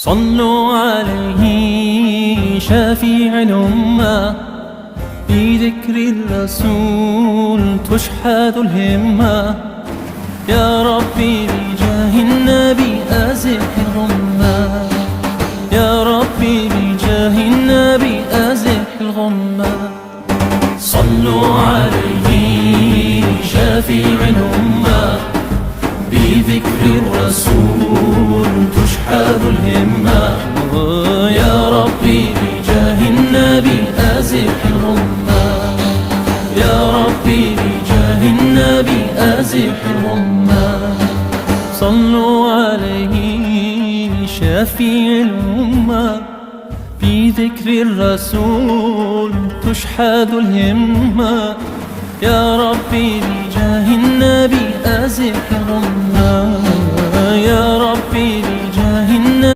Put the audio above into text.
صلوا عليه شفيع الأمة، بذكر الرسول تشحذ الهمة. يا ربي بجاه النبي أزح الغمة، يا ربي بجاه النبي أزح الغمة. صلوا عليه شفيع الأمة، بذكر الرسول تشحذ الهمة. يا ربي بجاه النبي أزح الغمة، يا ربي بجاه النبي أزح الغمة. صلوا عليه شفيع الأمة، بذكر الرسول تشحذ الهمة. يا ربي بجاه النبي أزح الغمة.